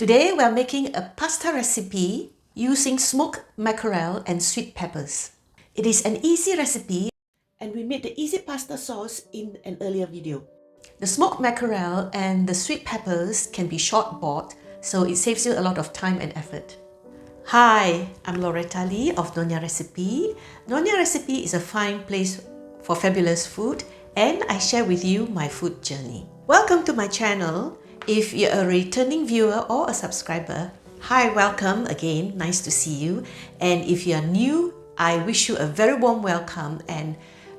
Today we are making a pasta recipe using smoked mackerel and sweet peppers. It is an easy recipe and we made the easy pasta sauce in an earlier video. The smoked mackerel and the sweet peppers can be short bought, so it saves you a lot of time and effort. Hi, I'm Rafael of Nyonya Recipe. Nyonya Recipe is a fine place for fabulous food and I share with you my food journey. Welcome to my channel. If you're a returning viewer or a subscriber, hi, welcome again, nice to see you. And if you're new, I wish you a very warm welcome and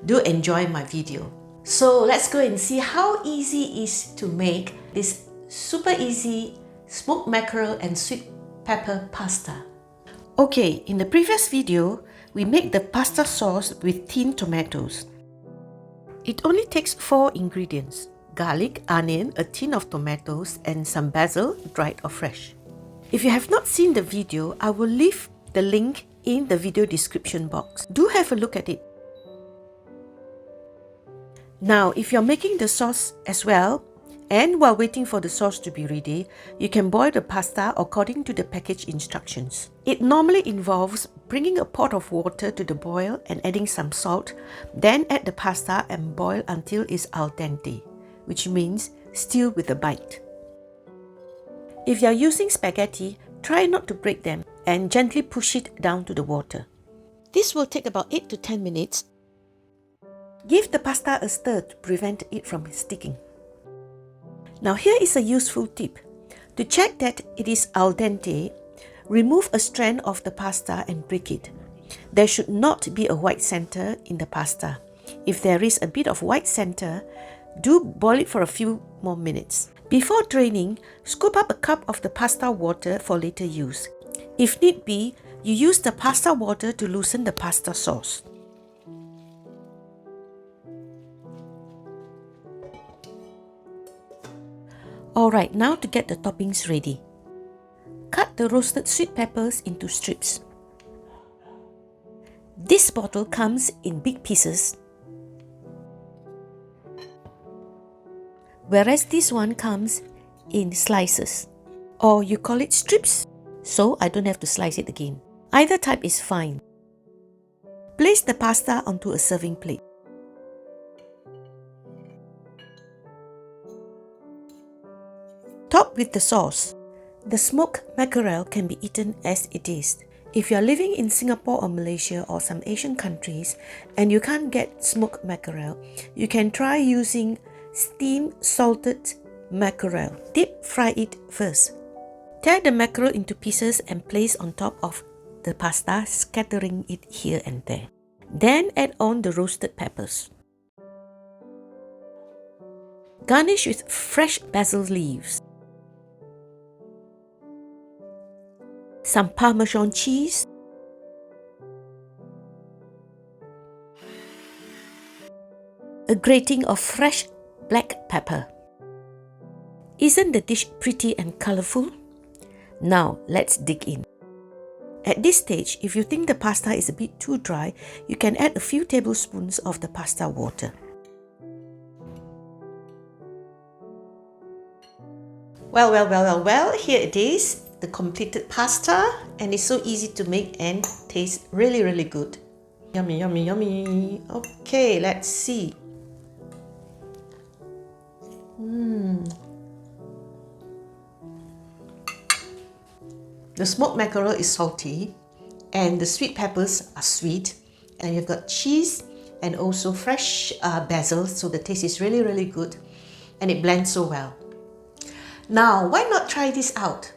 do enjoy my video. So let's go and see how easy it is to make this super easy smoked mackerel and sweet pepper pasta. Okay, in the previous video, we made the pasta sauce with tinned tomatoes. It only takes 4 ingredients: garlic, onion, a tin of tomatoes, and some basil, dried or fresh. If you have not seen the video, I will leave the link in the video description box. Do have a look at it. Now, if you're making the sauce as well, and while waiting for the sauce to be ready, you can boil the pasta according to the package instructions. It normally involves bringing a pot of water to the boil and adding some salt, then add the pasta and boil until it's al dente, which means still with a bite. If you're using spaghetti, try not to break them and gently push it down to the water. This will take about 8 to 10 minutes. Give the pasta a stir to prevent it from sticking. Now here is a useful tip. To check that it is al dente, remove a strand of the pasta and break it. There should not be a white center in the pasta. If there is a bit of white center, do boil it for a few more minutes. Before draining, scoop up a cup of the pasta water for later use. If need be, you use the pasta water to loosen the pasta sauce. Alright, now to get the toppings ready. Cut the roasted sweet peppers into strips. This bottle comes in big pieces, whereas this one comes in slices, or you call it strips, so I don't have to slice it again. Either type is fine. Place the pasta onto a serving plate. Top with the sauce. The smoked mackerel can be eaten as it is. If you are living in Singapore or Malaysia or some Asian countries and you can't get smoked mackerel, you can try using steamed salted mackerel. Deep fry it first. Tear the mackerel into pieces and place on top of the pasta, scattering it here and there. Then add on the roasted peppers. Garnish with fresh basil leaves. Some Parmesan cheese, a grating of fresh black pepper. Isn't the dish pretty and colorful? Now let's dig in. At this stage, if you think the pasta is a bit too dry, you can add a few tablespoons of the pasta water. Well, here it is. The completed pasta, and it's so easy to make and tastes really good. Yummy, yummy, yummy. Okay, let's see. The smoked mackerel is salty and the sweet peppers are sweet, and you've got cheese and also fresh basil, so the taste is really good and it blends so well. Now, why not try this out?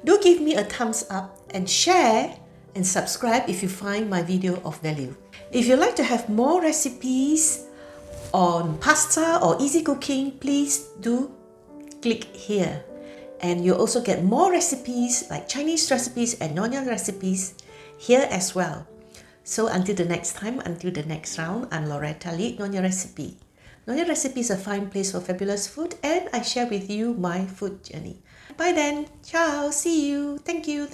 Do give me a thumbs up and share and subscribe if you find my video of value. If you'd like to have more recipes on pasta or easy cooking, please do click here. And you'll also get more recipes like Chinese recipes and Nyonya recipes here as well. So until the next time, until the next round, I'm Rafael, Nyonya Recipe. Nyonya Recipe is a fine place for fabulous food and I share with you my food journey. Bye then. Ciao. See you. Thank you.